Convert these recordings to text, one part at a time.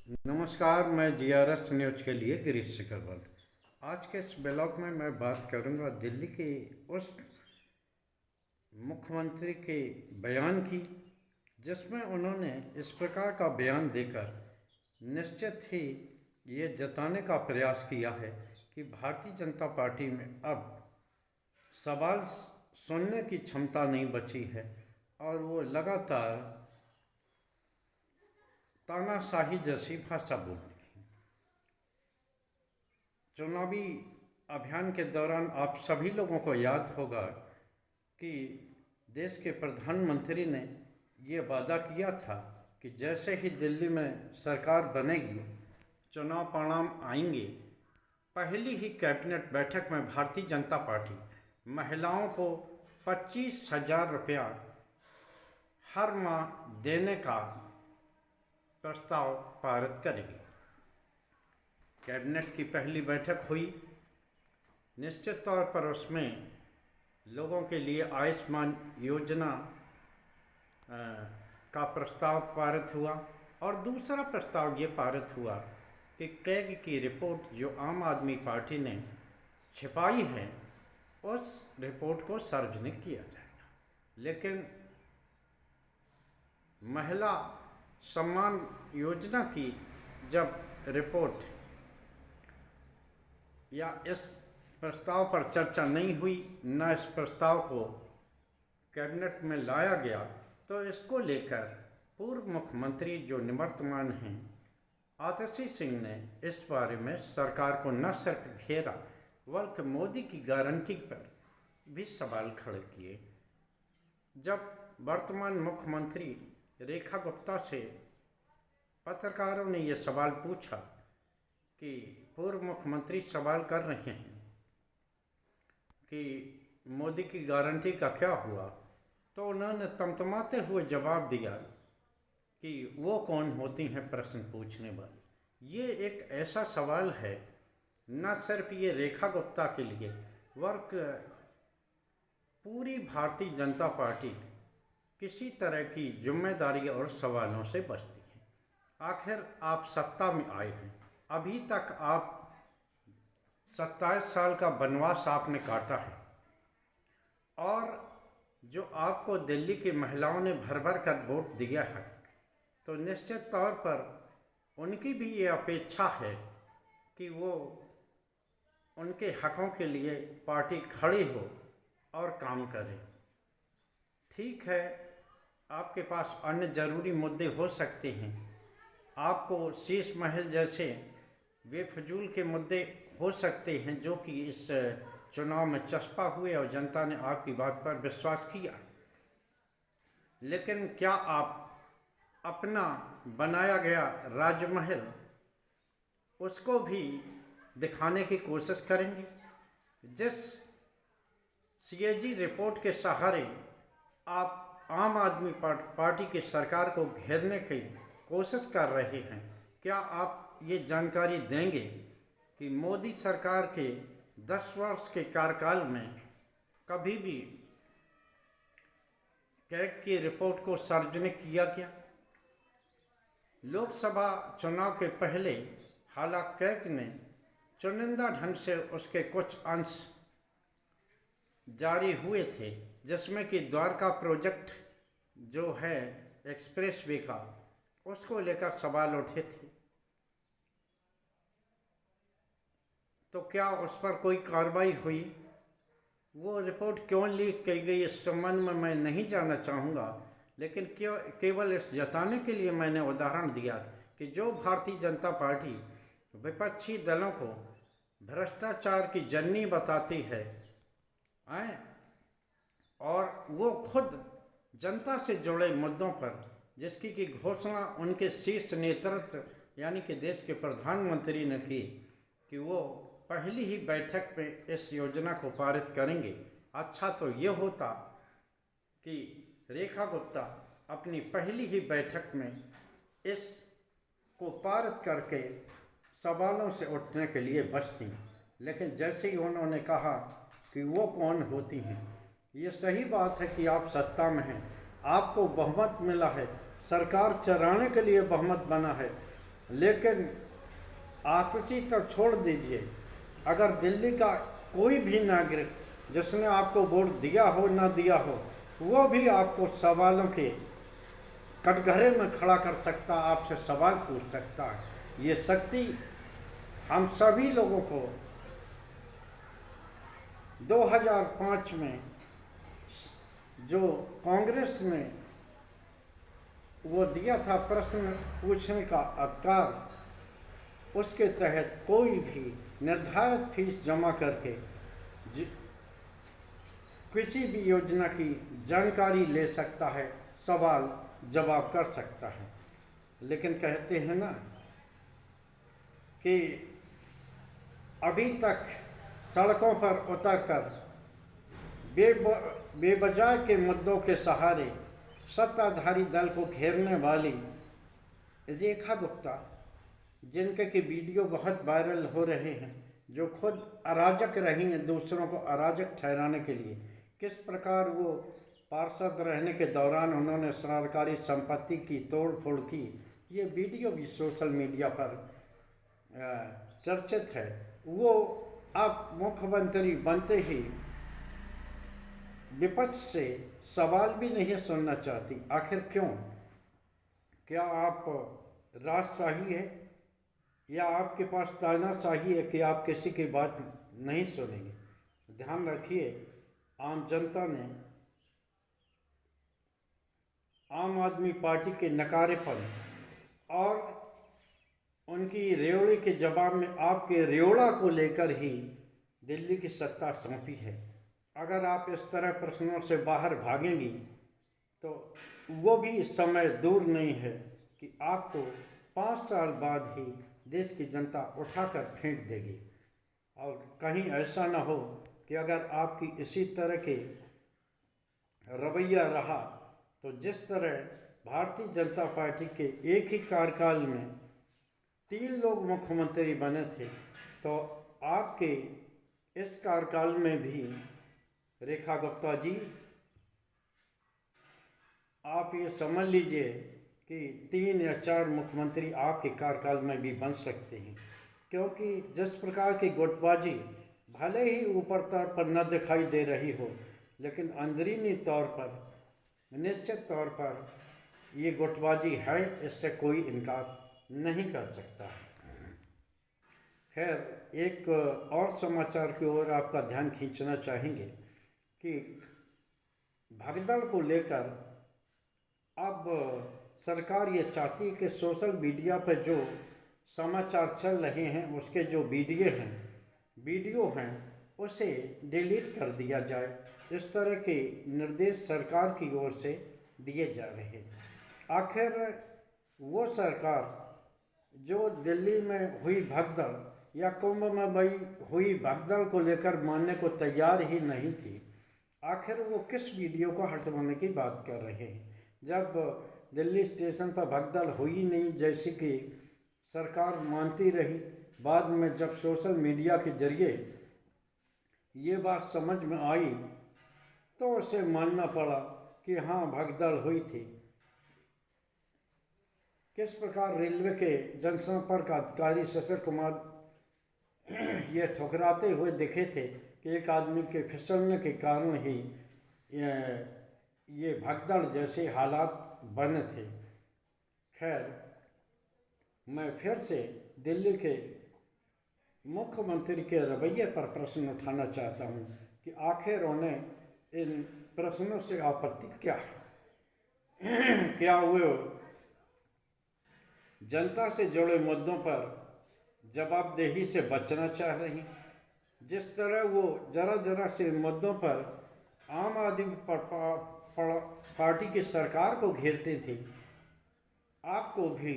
नमस्कार, मैं GRS news के लिए गिरीश सिकरवाल। आज के इस ब्लॉग में मैं बात करूंगा दिल्ली के उस मुख्यमंत्री के बयान की, जिसमें उन्होंने इस प्रकार का बयान देकर निश्चित ही ये जताने का प्रयास किया है कि भारतीय जनता पार्टी में अब सवाल सुनने की क्षमता नहीं बची है और वो लगातार तानाशाही जैसी भाषा बोलती है। चुनावी अभियान के दौरान आप सभी लोगों को याद होगा कि देश के प्रधानमंत्री ने ये वादा किया था कि जैसे ही दिल्ली में सरकार बनेगी, चुनाव परिणाम आएंगे, पहली ही कैबिनेट बैठक में भारतीय जनता पार्टी महिलाओं को 25,000 रुपया हर माह देने का प्रस्ताव पारित करेगी। कैबिनेट की पहली बैठक हुई। निश्चित तौर पर उसमें लोगों के लिए आयुष्मान योजना का प्रस्ताव पारित हुआ और दूसरा प्रस्ताव ये पारित हुआ कि कैग की रिपोर्ट जो आम आदमी पार्टी ने छिपाई है, उस रिपोर्ट को सार्वजनिक किया जाएगा। लेकिन महिला सम्मान योजना की जब रिपोर्ट या इस प्रस्ताव पर चर्चा नहीं हुई, न इस प्रस्ताव को कैबिनेट में लाया गया, तो इसको लेकर पूर्व मुख्यमंत्री जो निवर्तमान हैं आतिशी सिंह ने इस बारे में सरकार को न सिर्फ घेरा बल्कि मोदी की गारंटी पर भी सवाल खड़े किए। जब वर्तमान मुख्यमंत्री रेखा गुप्ता से पत्रकारों ने ये सवाल पूछा कि पूर्व मुख्यमंत्री सवाल कर रहे हैं कि मोदी की गारंटी का क्या हुआ, तो उन्होंने तमतमाते हुए जवाब दिया कि वो कौन होती हैं प्रश्न पूछने वाली। ये एक ऐसा सवाल है, न सिर्फ ये रेखा गुप्ता के लिए बल्कि पूरी भारतीय जनता पार्टी किसी तरह की जिम्मेदारी और सवालों से बचती है। आखिर आप सत्ता में आए हैं, अभी तक आप 27 साल का वनवास आपने काटा है और जो आपको दिल्ली की महिलाओं ने भर भर कर वोट दिया है, तो निश्चित तौर पर उनकी भी ये अपेक्षा है कि वो उनके हकों के लिए पार्टी खड़ी हो और काम करे। ठीक है, आपके पास अन्य ज़रूरी मुद्दे हो सकते हैं, आपको शीश महल जैसे बेफजूल के मुद्दे हो सकते हैं जो कि इस चुनाव में चस्पा हुए और जनता ने आपकी बात पर विश्वास किया। लेकिन क्या आप अपना बनाया गया राजमहल उसको भी दिखाने की कोशिश करेंगे? जिस सीएजी रिपोर्ट के सहारे आप आम आदमी पार्टी की सरकार को घेरने की कोशिश कर रहे हैं, क्या आप ये जानकारी देंगे कि मोदी सरकार के 10 वर्ष के कार्यकाल में कभी भी कैग की रिपोर्ट को सार्वजनिक किया गया? लोकसभा चुनाव के पहले हालांकि कैग ने चुनिंदा ढंग से उसके कुछ अंश जारी हुए थे, जिसमें कि द्वारका प्रोजेक्ट जो है एक्सप्रेस वे का, उसको लेकर सवाल उठे थे। तो क्या उस पर कोई कार्रवाई हुई? वो रिपोर्ट क्यों लीक की गई इस संबंध में मैं नहीं जानना चाहूँगा, लेकिन केवल इस जताने के लिए मैंने उदाहरण दिया कि जो भारतीय जनता पार्टी विपक्षी दलों को भ्रष्टाचार की जननी बताती है और वो खुद जनता से जुड़े मुद्दों पर जिसकी की घोषणा उनके शीर्ष नेतृत्व यानी कि देश के प्रधानमंत्री ने की कि वो पहली ही बैठक में इस योजना को पारित करेंगे। अच्छा तो ये होता कि रेखा गुप्ता अपनी पहली ही बैठक में इस को पारित करके सवालों से उठने के लिए बचती, लेकिन जैसे ही उन्होंने कहा कि वो कौन होती हैं, ये सही बात है कि आप सत्ता में हैं, आपको बहुमत मिला है, सरकार चलाने के लिए बहुमत बना है, लेकिन आतशी तो छोड़ दीजिए, अगर दिल्ली का कोई भी नागरिक जिसने आपको वोट दिया हो ना दिया हो, वो भी आपको सवालों के कटघरे में खड़ा कर सकता, आपसे सवाल पूछ सकता है। ये शक्ति हम सभी लोगों को 2005 में जो कांग्रेस ने वो दिया था प्रश्न पूछने का अधिकार, उसके तहत कोई भी निर्धारित फीस जमा करके किसी भी योजना की जानकारी ले सकता है, सवाल जवाब कर सकता है। लेकिन कहते हैं ना कि अभी तक सड़कों पर उतरकर बेवजह के मुद्दों के सहारे सत्ताधारी दल को घेरने वाली रेखा गुप्ता, जिनके की वीडियो बहुत वायरल हो रहे हैं, जो खुद अराजक रही हैं दूसरों को अराजक ठहराने के लिए, किस प्रकार वो पार्षद रहने के दौरान उन्होंने सरकारी संपत्ति की तोड़ फोड़ की, ये वीडियो भी सोशल मीडिया पर चर्चित है। वो अब मुख्यमंत्री बनते ही विपक्ष से सवाल भी नहीं सुनना चाहती। आखिर क्यों? क्या आप राजशाही है या आपके पास तानाशाही है कि आप किसी की बात नहीं सुनेंगे? ध्यान रखिए, आम जनता ने आम आदमी पार्टी के नकारेपन और उनकी रेवड़ी के जवाब में आपके रेवड़ा को लेकर ही दिल्ली की सत्ता सौंपी है। अगर आप इस तरह प्रश्नों से बाहर भागेंगी तो वो भी इस समय दूर नहीं है कि आपको 5 साल बाद ही देश की जनता उठाकर फेंक देगी। और कहीं ऐसा ना हो कि अगर आपकी इसी तरह के रवैया रहा तो जिस तरह भारतीय जनता पार्टी के एक ही कार्यकाल में 3 लोग मुख्यमंत्री बने थे, तो आपके इस कार्यकाल में भी रेखा गुप्ता जी, आप ये समझ लीजिए कि 3 या 4 मुख्यमंत्री आपके कार्यकाल में भी बन सकते हैं। क्योंकि जिस प्रकार की गुटबाजी भले ही ऊपर तौर पर न दिखाई दे रही हो, लेकिन अंदरूनी तौर पर निश्चित तौर पर ये गुटबाजी है, इससे कोई इनकार नहीं कर सकता। खैर, एक और समाचार की ओर आपका ध्यान खींचना चाहेंगे कि भगदड़ को लेकर अब सरकार ये चाहती है कि सोशल मीडिया पर जो समाचार चल रहे हैं उसके जो वीडियो हैं उसे डिलीट कर दिया जाए। इस तरह के निर्देश सरकार की ओर से दिए जा रहे हैं। आखिर वो सरकार जो दिल्ली में हुई भगदड़ या कुंभ में हुई भगदड़ को लेकर मानने को तैयार ही नहीं थी, आखिर वो किस वीडियो को हटवाने की बात कर रहे हैं? जब दिल्ली स्टेशन पर भगदड़ हुई नहीं जैसी कि सरकार मानती रही, बाद में जब सोशल मीडिया के जरिए ये बात समझ में आई तो उसे मानना पड़ा कि हाँ, भगदड़ हुई थी। किस प्रकार रेलवे के जनसंपर्क अधिकारी शशि कुमार ये ठुकराते हुए दिखे थे कि एक आदमी के फिसलने के कारण ही ये भगदड़ जैसे हालात बने थे। खैर, मैं फिर से दिल्ली के मुख्यमंत्री के रवैये पर प्रश्न उठाना चाहता हूँ कि आखिर उन्हें इन प्रश्नों से आपत्ति क्या है? क्या वो जनता से जुड़े मुद्दों पर जवाबदेही से बचना चाह रही? जिस तरह वो जरा से मुद्दों पर आम आदमी पार्टी की सरकार को घेरते थे, आपको भी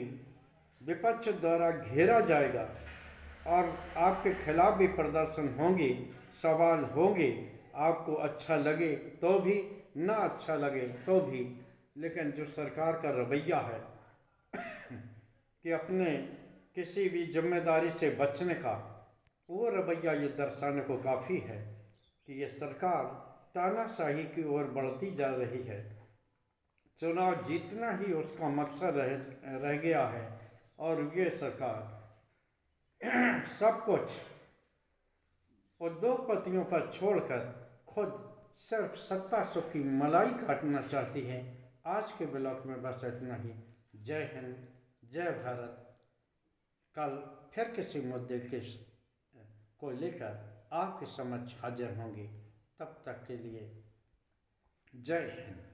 विपक्ष द्वारा घेरा जाएगा और आपके खिलाफ भी प्रदर्शन होंगे, सवाल होंगे। आपको अच्छा लगे तो भी, ना अच्छा लगे तो भी, लेकिन जो सरकार का रवैया है कि अपने किसी भी जिम्मेदारी से बचने का, वो रवैया ये दर्शाने को काफ़ी है कि ये सरकार तानाशाही की ओर बढ़ती जा रही है। चुनाव जीतना ही उसका मकसद रह गया है और ये सरकार सब कुछ उद्योगपतियों पर छोड़कर खुद सिर्फ सत्ता सुख की मलाई काटना चाहती है। आज के ब्लॉग में बस इतना ही। जय हिंद, जय भारत। कल फिर किसी मुद्दे को लेकर आपके समक्ष हाजिर होंगे। तब तक के लिए जय हिंद।